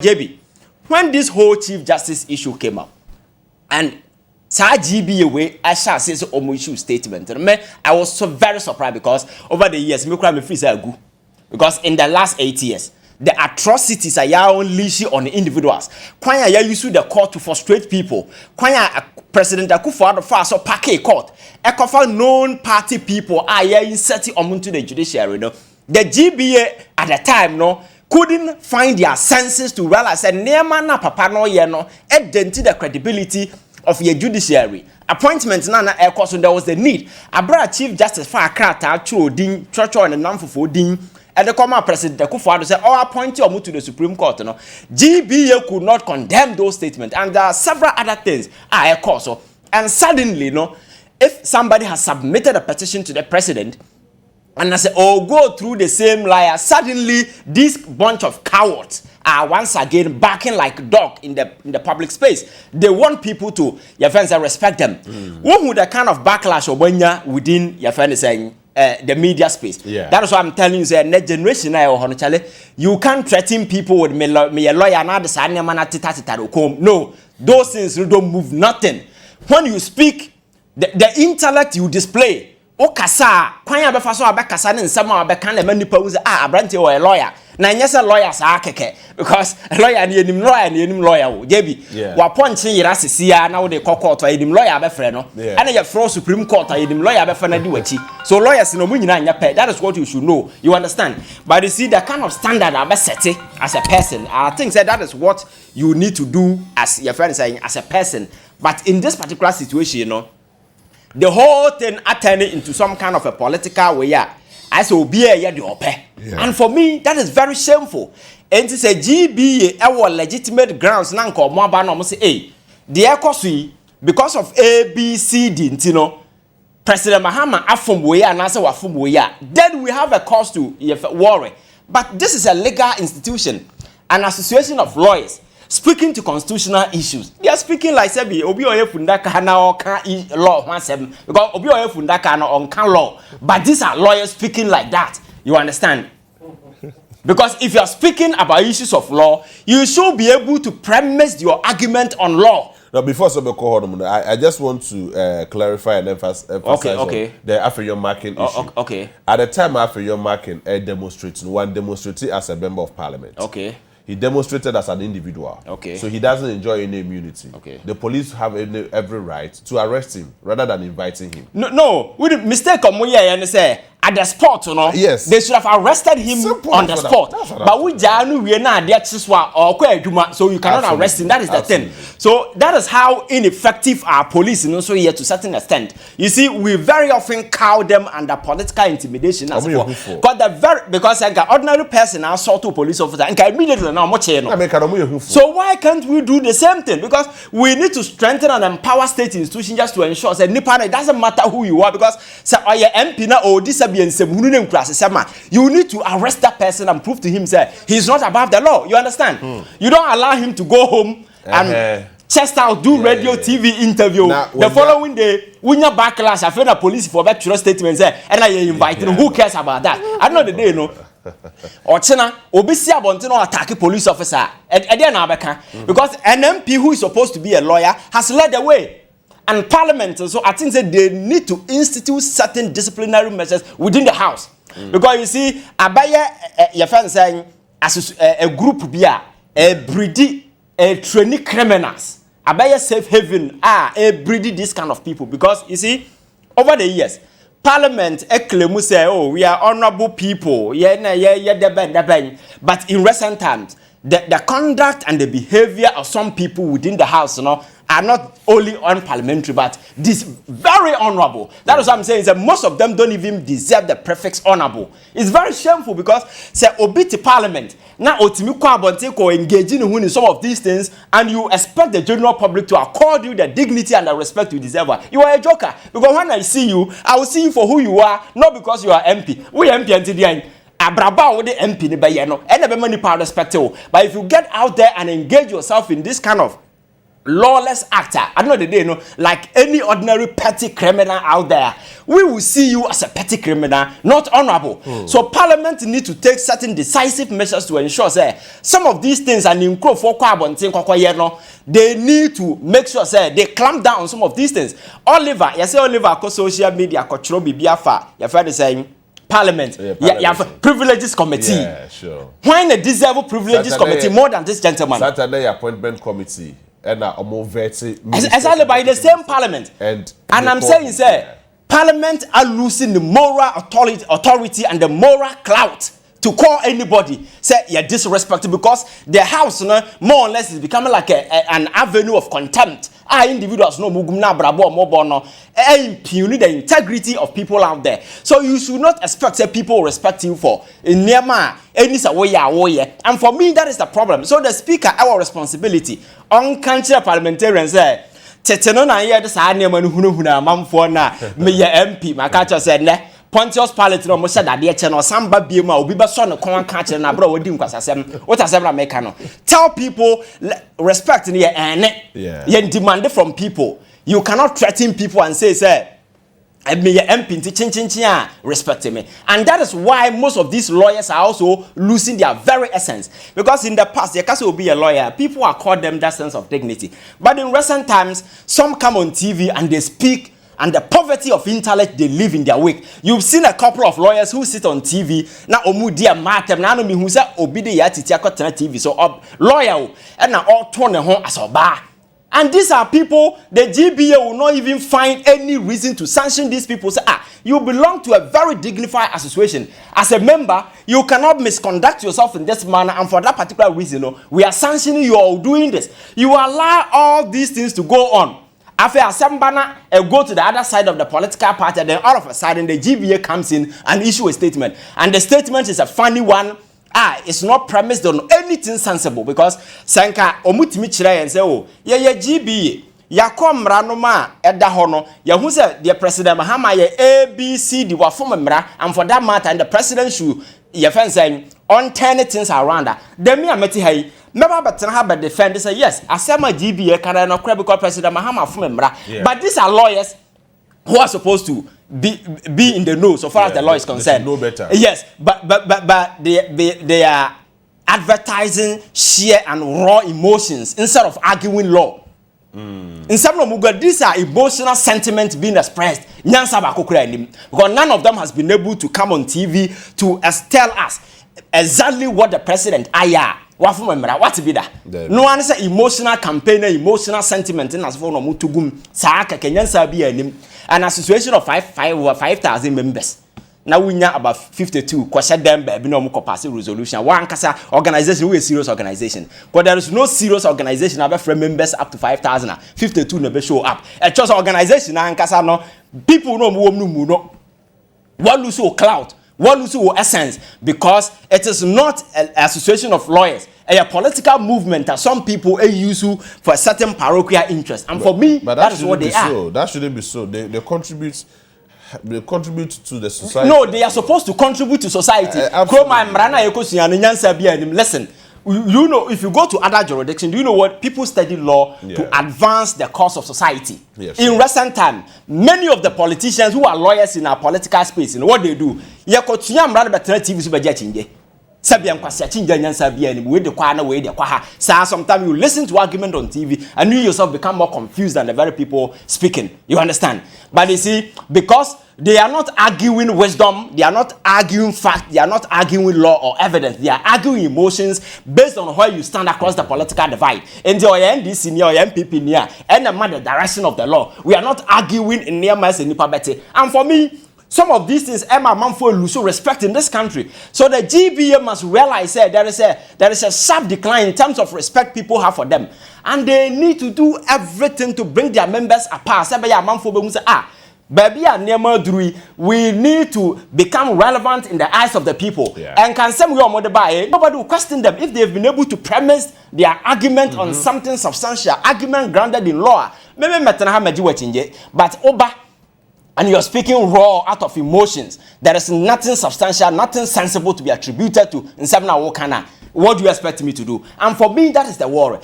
JB, when this whole Chief Justice issue came up, and GBA way, I shall say so issue statement. And I was so very surprised because over the years, me free say go. Because in the last 8 years, the atrocities are unleashed on individuals. Kwanya ya use the court to frustrate people. Kwanya President Akufo-Addo fast so Maakye court. Ekofa known party people are inserting onto the judiciary. No, the GBA at the time couldn't find their senses to realize that near na papa no ye no identity the credibility of your judiciary. Appointment na course there was the need. Abra Chief Justice for Akrata Cho Din Church and Namfo Din and the common President Akufo-Addo said, "Oh, appoint you to the Supreme Court." No, GBA could not condemn those statements, and there are several other things. Course, and suddenly, if somebody has submitted a petition to the president. And I say, oh, go through the same liar. Suddenly, this bunch of cowards are once again barking like dog in the public space. They want people to, your friends, respect them. What would the kind of backlash or within your friends saying the media space? Yeah. That is what I'm telling you. Say, next generation, you can't threaten people with me a lawyer and no, those things don't move nothing. When you speak, the intellect you display. O kasa kwanya be fa so abekasa ne nsem a obeka na manipa wu say abrante o a lawyer na nyese lawyer sa akeke because lawyer ne enim lawyer wo jebi wa ponche yira sesia na wo de court enim lawyer be frɛ no and ye from Supreme Court enim lawyer be fa na di wachi so lawyers no munyina anya pɛ. That is what you should know, you understand. But you see the kind of standard I be set as a person, I think that is what you need to do as your friend saying as a person. But in this particular situation, the whole thing turned into some kind of a political way. I say, and for me, that is very shameful. And to say GBA, our legitimate grounds, nanko mwaba no say, hey, the ekosui because of A, B, C, D, President Mahama afum way and answer wafum way. Then we have a cause to worry. But this is a legal institution, an association of lawyers. Speaking to constitutional issues, they are speaking like Sebi Obi Oye Fundaka na oka law one seven because Obi Oye Fundaka na onka law. But these are lawyers speaking like that. You understand? Because if you are speaking about issues of law, you should be able to premise your argument on law. Now, before I just want to clarify and emphasize on the African marking issue. Okay. At the time, African marking one demonstrated as a member of parliament. Okay. He demonstrated as an individual. Okay. So he doesn't enjoy any immunity. Okay. The police have every right to arrest him rather than inviting him. No. With the mistake of Moya and say at the spot, yes, they should have arrested him on the spot. But we janu we na there or so you cannot arrest him. That is the thing. So that is how ineffective our police is also here to a certain extent. You see, we very often cow them under political intimidation as well. Because an ordinary person assault to police officer and immediately now much. So why can't we do the same thing? Because we need to strengthen and empower state institutions just to ensure that it doesn't matter who you are, because say are you MP na or this you need to arrest that person and prove to him that he's not above the law. You understand? You don't allow him to go home and chest out, do radio, TV interview. The following day, when you're backlash, I feel the police for back to statements and I invite him. Who cares about that? I know the day, or China, Obisia Bontino attack a police officer because an MP who is supposed to be a lawyer has led the way. And Parliament, so I think that they need to institute certain disciplinary measures within the House. Because you see, your friend saying, as a group, a breedy, a trainee criminals, safe haven, breedy this kind of people. Because you see, over the years, Parliament say, oh, we are honorable people, but in recent times, the conduct and the behavior of some people within the House, are not only unparliamentary, but this very honorable. That is what I'm saying. Is that most of them don't even deserve the prefix honorable. It's very shameful because say obiti parliament now otimiko engaging in some of these things, and you expect the general public to accord you the dignity and the respect you deserve. You are a joker because when I see you, I will see you for who you are, not because you are MP. We MP until the end. Abraba with the MP and the many power respect. But if you get out there and engage yourself in this kind of lawless actor, I know the day, like any ordinary petty criminal out there, we will see you as a petty criminal, not honorable. So Parliament need to take certain decisive measures to ensure say some of these things and they need to make sure say they clamp down on some of these things. Oliver, you say Oliver ko social media ko chro bibia fa, you find the saying Parliament, you have privileges committee. Yeah, sure. When they deserve privileges committee more than this gentleman? Saturday appointment committee. And exactly by the same Parliament. And I'm saying, sir, Parliament are losing the moral authority and the moral clout to call anybody say you're disrespectful, because the house, more or less, is becoming like an avenue of contempt. Individuals no mugumna brabo mobono impugn the integrity of people out there. So you should not expect that people respect you for in nema any way. And for me, that is the problem. So the speaker, our responsibility on country parliamentarians say teteno na ye de sa nema no hunu amamfo na me ye MP maka said ne Pontius Pilate no mo said that de che no samba biema obi be so no kon ka che na bra wadi nkwasasem what asebra make no tell people respect ne ye demand from people. You cannot threaten people and say me ye MP chin respect me. And that is why most of these lawyers are also losing their very essence, because in the past they can't be a lawyer, people are called them that sense of dignity, but in recent times some come on TV and they speak and the poverty of intellect they live in their wake. You've seen a couple of lawyers who sit on TV na omu dia matem na no me hu say obide ya titi akotena TV so lawyer and na all turn ho as oba. And these are people the GBA will not even find any reason to sanction these people. Say you belong to a very dignified association. As a member, you cannot misconduct yourself in this manner, and for that particular reason, we are sanctioning you all doing this. You allow all these things to go on. After Asambana go to the other side of the political party, then all of a sudden the GBA comes in and issue a statement. And the statement is a funny one. It's not premised on anything sensible, because Sanka omutimi chire and say, oh, yeah, GBA. Ya komra no ma eda ho no ya hu say the president Mahama ye ABC the wa form mra, and for that matter and the president should ye fan say on turn things around that. Then me ameti hay never better have a defend say yes asema GBA can no cry because president Mahama form mra. But these are lawyers who are supposed to be in the know so far as the law is concerned. Know better. Yes, but they are advertising sheer and raw emotions instead of arguing law. In some of these are emotional sentiments being expressed. Because none of them has been able to come on TV to tell us exactly what the president what be that? No one say emotional campaign, emotional sentiment in as for no mutugum saaka kenyansa bi anim. An association of 5,000 members. Now we know about 52. Question them baby no mo pass resolution. One kasa organization we a serious organization. But there is no serious organization about from members up to 5,000. 52 never show up. A church organization and kasa no people no no. What lose your clout? What lose your essence? Because it is not an association of lawyers. A political movement that some people use for a certain parochial interest. And for me, that is what they are. That shouldn't be so. They contribute to the society. No, they are supposed to contribute to society. Listen, you know, if you go to other jurisdictions, do you know what? People study law to advance the cause of society. Yes, in recent time, many of the politicians who are lawyers in our political space, you know what they do? Sometimes you listen to argument on TV and you yourself become more confused than the very people speaking. You understand? But you see, because they are not arguing wisdom, they are not arguing fact, they are not arguing law or evidence, they are arguing emotions based on where you stand across the political divide. And your NDC near your MPP near and the direction of the law. We are not arguing in near mass and Nipabete. And for me, some of these things Emma Manfo lose respect in this country. So the GBA must realize there is a sharp decline in terms of respect people have for them. And they need to do everything to bring their members apart. We need to become relevant in the eyes of the people. And can some nobody will question them if they've been able to premise their argument on something substantial, argument grounded in law. But Oba, and you're speaking raw out of emotions. There is nothing substantial, nothing sensible to be attributed to in Sabna Wokana. What do you expect me to do? And for me, that is the worry.